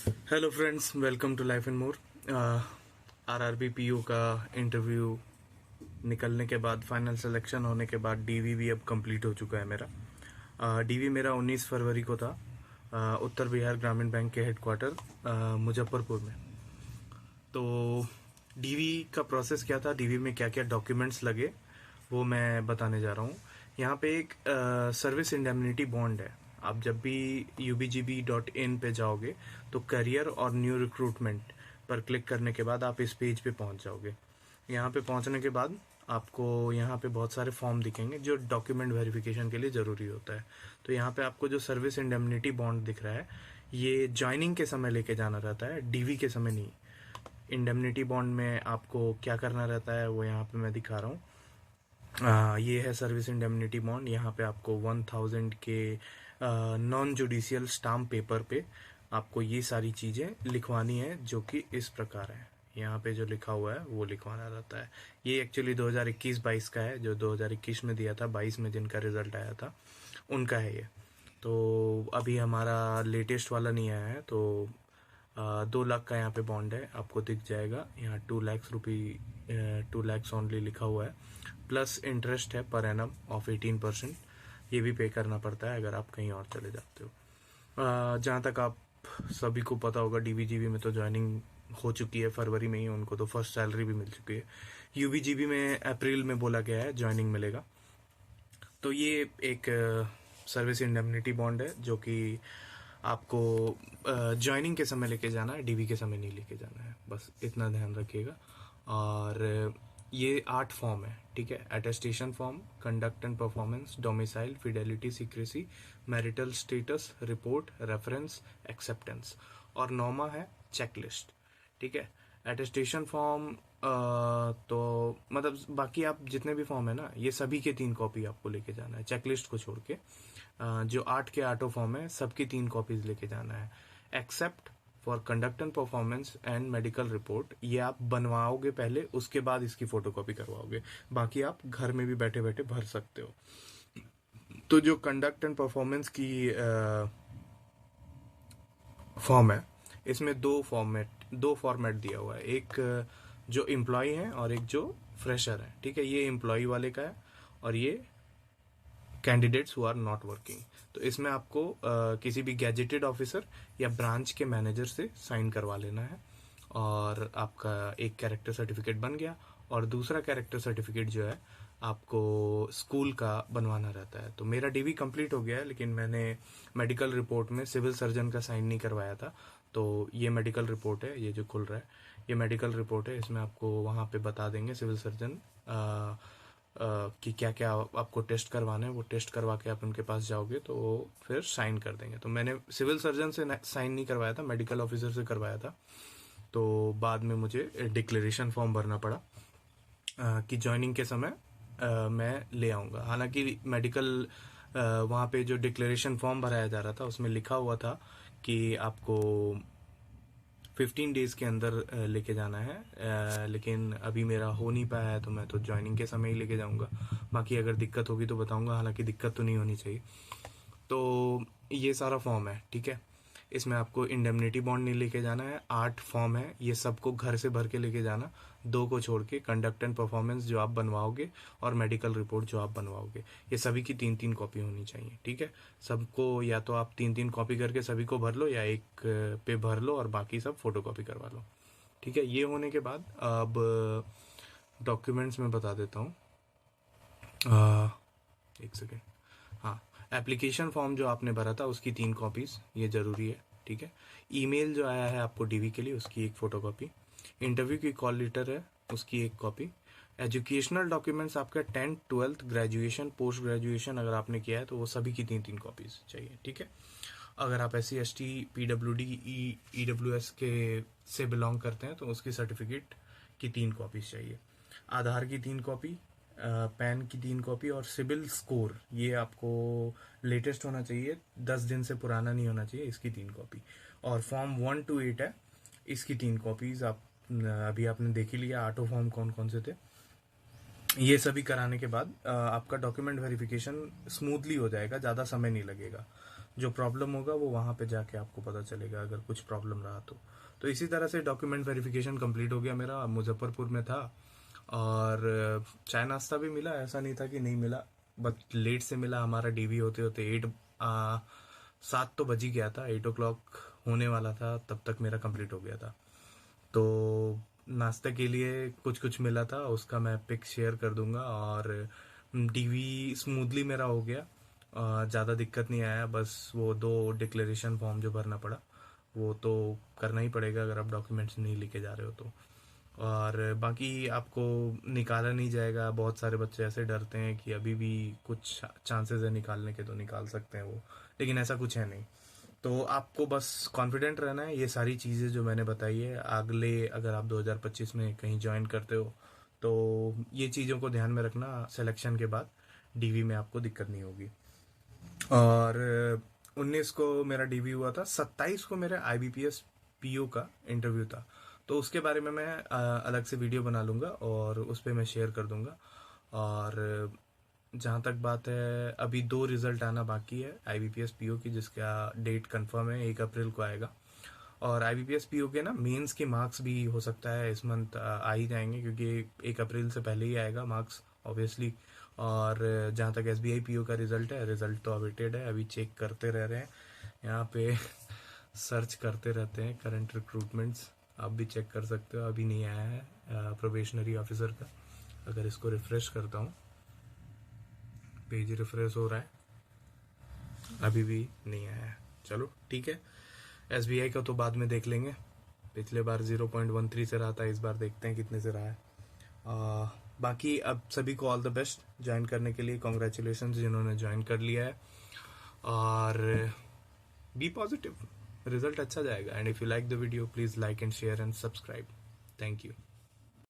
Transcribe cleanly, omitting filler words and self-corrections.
Hello friends, welcome to life and more. RRB PU का interview निकलने के बाद, फाइनल सिलेक्शन होने के बाद डीवी भी अब कंप्लीट हो चुका है मेरा। डीवी मेरा 19 फरवरी को था, उत्तर बिहार ग्रामीण बैंक के हेडक्वार्टर मुजफ्फरपुर में। तो डीवी का प्रोसेस क्या था, डीवी में क्या क्या डॉक्यूमेंट्स लगे, वो मैं बताने जा रहा हूँ। यहाँ पे एक सर्विस इंडेमनिटी बॉन्ड है। आप जब भी ubgb.in पे जाओगे तो करियर और न्यू रिक्रूटमेंट पर क्लिक करने के बाद आप इस पेज पे पहुंच जाओगे। यहाँ पे पहुंचने के बाद आपको यहाँ पे बहुत सारे फॉर्म दिखेंगे जो डॉक्यूमेंट वेरिफिकेशन के लिए ज़रूरी होता है। तो यहाँ पे आपको जो सर्विस इंडेमनिटी बॉन्ड दिख रहा है, ये ज्वाइनिंग के समय लेके जाना रहता है, डीवी के समय नहीं। इंडेमनिटी बॉन्ड में आपको क्या करना रहता है वो यहाँ पे मैं दिखा रहा हूँ। ये है सर्विस इंडेमनिटी बॉन्ड। यहाँ पे आपको 1000 के नॉन जुडिशियल स्टाम्प पेपर पे आपको ये सारी चीज़ें लिखवानी है, जो कि इस प्रकार है। यहाँ पे जो लिखा हुआ है वो लिखवाना रहता है। ये एक्चुअली 2021-22 का है, जो 2021 में दिया था, 22 में जिनका रिजल्ट आया था उनका है ये। तो अभी हमारा लेटेस्ट वाला नहीं आया है। तो 2 लाख का यहाँ पे बॉन्ड है, आपको दिख जाएगा यहाँ। 2 लाख ओनली लिखा हुआ है, प्लस इंटरेस्ट है पर एनम ऑफ 18%। ये भी पे करना पड़ता है अगर आप कहीं और चले जाते हो। जहाँ तक आप सभी को पता होगा, डीबीजीबी में तो ज्वाइनिंग हो चुकी है फरवरी में ही, उनको तो फर्स्ट सैलरी भी मिल चुकी है। यूबीजीबी में अप्रैल में बोला गया है ज्वाइनिंग मिलेगा। तो ये एक सर्विस इंडेमनिटी बॉन्ड है जो कि आपको ज्वाइनिंग के समय लेके जाना है, डीवी के समय नहीं लेके जाना है, बस इतना ध्यान रखिएगा। और ये 8 फॉर्म है, ठीक है। Attestation form, conduct and performance, domicile, Fidelity, secrecy, marital status, report, reference, acceptance, और 9वां है चेकलिस्ट, ठीक है। अटेस्टेशन फॉर्म तो मतलब बाकी आप जितने भी फॉर्म है ना, ये सभी के 3 कॉपी आपको लेके जाना है, चेकलिस्ट को छोड़ के। जो 8 के 8 फॉर्म है सबकी 3 कॉपीज लेके जाना है। Except for conduct and performance and medical report, ये आप बनवाओगे पहले, उसके बाद इसकी फोटोकॉपी करवाओगे। बाकी आप घर में भी बैठे बैठे भर सकते हो। तो जो कंडक्ट एंड परफॉर्मेंस की फॉर्म है, इसमें 2 फॉर्मेट दिया हुआ है। एक जो एम्प्लॉय है और एक जो फ्रेशर है, ठीक है। ये एम्प्लॉय वाले का है और ये candidates who are not working. तो इसमें आपको किसी भी गैजेटेड ऑफिसर या ब्रांच के मैनेजर से साइन करवा लेना है, और आपका एक कैरेक्टर सर्टिफिकेट बन गया। और दूसरा कैरेक्टर सर्टिफिकेट जो है आपको स्कूल का बनवाना रहता है। तो मेरा डीवी कंप्लीट हो गया है, लेकिन मैंने मेडिकल रिपोर्ट में सिविल सर्जन का साइन नहीं करवाया था। तो ये मेडिकल रिपोर्ट है, ये जो खुल रहा है ये मेडिकल रिपोर्ट है। इसमें आपको वहाँ पे बता देंगे सिविल सर्जन कि क्या क्या आपको टेस्ट करवाना है। वो टेस्ट करवा के आप उनके पास जाओगे तो फिर साइन कर देंगे। तो मैंने सिविल सर्जन से साइन नहीं करवाया था, मेडिकल ऑफिसर से करवाया था। तो बाद में मुझे डिक्लेरेशन फॉर्म भरना पड़ा कि ज्वाइनिंग के समय मैं ले आऊँगा। हालांकि मेडिकल वहाँ पे जो डिक्लेरेशन फॉर्म भराया जा रहा था उसमें लिखा हुआ था कि आपको 15 डेज के अंदर लेके जाना है, लेकिन अभी मेरा हो नहीं पाया है, तो मैं तो ज्वाइनिंग के समय ही लेके जाऊंगा। बाकी अगर दिक्कत होगी तो बताऊंगा, हालांकि दिक्कत तो नहीं होनी चाहिए। तो ये सारा फॉर्म है, ठीक है। इसमें आपको इंडेमनिटी बॉन्ड नहीं लेके जाना है। 8 फॉर्म है, ये सबको घर से भर के लेके जाना, 2 को छोड़ के। कंडक्ट एंड परफॉर्मेंस जो आप बनवाओगे और मेडिकल रिपोर्ट जो आप बनवाओगे, ये सभी की 3-3 कॉपी होनी चाहिए, ठीक है। सबको या तो आप 3-3 कॉपी करके सभी को भर लो, या एक पे भर लो और बाकी सब फोटो कॉपी करवा लो, ठीक है। ये होने के बाद अब डॉक्यूमेंट्स में बता देता हूँ। एक सेकेंड। हाँ, एप्लीकेशन फॉर्म जो आपने भरा था उसकी 3 कॉपीज ये ज़रूरी है, ठीक है। ईमेल जो आया है आपको डीवी के लिए, उसकी एक फ़ोटोकॉपी। इंटरव्यू की कॉल लेटर है, उसकी एक कॉपी। एजुकेशनल डॉक्यूमेंट्स आपका 10th 12th graduation, post graduation अगर आपने किया है तो वो सभी की 3-3 कॉपीज चाहिए, ठीक है। अगर आप SC ST PWD EWS के से बिलोंग करते हैं तो उसकी सर्टिफिकेट की 3 कॉपीज चाहिए। आधार की 3 कॉपी, पैन की 3 कॉपी, और सिबिल स्कोर ये आपको लेटेस्ट होना चाहिए, 10 दिन से पुराना नहीं होना चाहिए, इसकी 3 कॉपी। और फॉर्म 1 to 8 है, इसकी 3 कॉपीज। आप अभी आपने देख ही लिया 8 फॉर्म कौन कौन से थे। ये सभी कराने के बाद आपका डॉक्यूमेंट वेरिफिकेशन स्मूथली हो जाएगा, ज़्यादा समय नहीं लगेगा। जो प्रॉब्लम होगा वो वहाँ पे जाके आपको पता चलेगा अगर कुछ प्रॉब्लम रहा तो इसी तरह से डॉक्यूमेंट वेरिफिकेशन कंप्लीट हो गया मेरा। मुजफ्फरपुर में था और चाय नाश्ता भी मिला, ऐसा नहीं था कि नहीं मिला, बट लेट से मिला। हमारा डीवी होते होते 7 तो बज ही गया था, 8 o'clock होने वाला था, तब तक मेरा कंप्लीट हो गया था। तो नाश्ते के लिए कुछ कुछ मिला था, उसका मैं पिक शेयर कर दूंगा। और डीवी स्मूथली मेरा हो गया, ज़्यादा दिक्कत नहीं आया। बस वो 2 डिक्लेरेशन फॉर्म जो भरना पड़ा वो तो करना ही पड़ेगा अगर आप डॉक्यूमेंट्स नहीं लेके जा रहे हो तो। और बाकी आपको निकाला नहीं जाएगा। बहुत सारे बच्चे ऐसे डरते हैं कि अभी भी कुछ चांसेस है निकालने के, तो निकाल सकते हैं वो, लेकिन ऐसा कुछ है नहीं। तो आपको बस कॉन्फिडेंट रहना है। ये सारी चीज़ें जो मैंने बताई है, अगले अगर आप 2025 में कहीं ज्वाइन करते हो तो ये चीज़ों को ध्यान में रखना, सिलेक्शन के बाद डीवी में आपको दिक्कत नहीं होगी। और 19 को मेरा डीवी हुआ था, 27 को मेरा IBPS PO का इंटरव्यू था। तो उसके बारे में मैं अलग से वीडियो बना लूँगा और उस पर मैं शेयर कर दूँगा। और जहाँ तक बात है, अभी 2 रिज़ल्ट आना बाकी है IBPS PO की, जिसका डेट कंफर्म है, 1 अप्रैल को आएगा। और IBPS PO के ना मेंस के मार्क्स भी हो सकता है इस मंथ आ ही जाएंगे, क्योंकि 1 अप्रैल से पहले ही आएगा मार्क्स ऑब्वियसली। और जहाँ तक SBI PO का रिज़ल्ट है, रिज़ल्ट तो अवेटेड है, अभी चेक करते रह रहे हैं यहाँ पे सर्च करते रहते हैं करंट रिक्रूटमेंट्स। आप भी चेक कर सकते हो, अभी नहीं आया है प्रोबेशनरी ऑफिसर का। अगर इसको रिफ़्रेश करता हूँ, पेज रिफ़्रेश हो रहा है, अभी भी नहीं आया है। चलो ठीक है, SBI का तो बाद में देख लेंगे। पिछले बार 0.13 से रहा था, इस बार देखते हैं कितने से रहा है। बाकी अब सभी को ऑल द बेस्ट ज्वाइन करने के लिए, कॉन्ग्रेचुलेशन जिन्होंने ज्वाइन कर लिया है। और बी पॉजिटिव, रिजल्ट अच्छा जाएगा। And if you like the video, please like and share and subscribe. Thank you.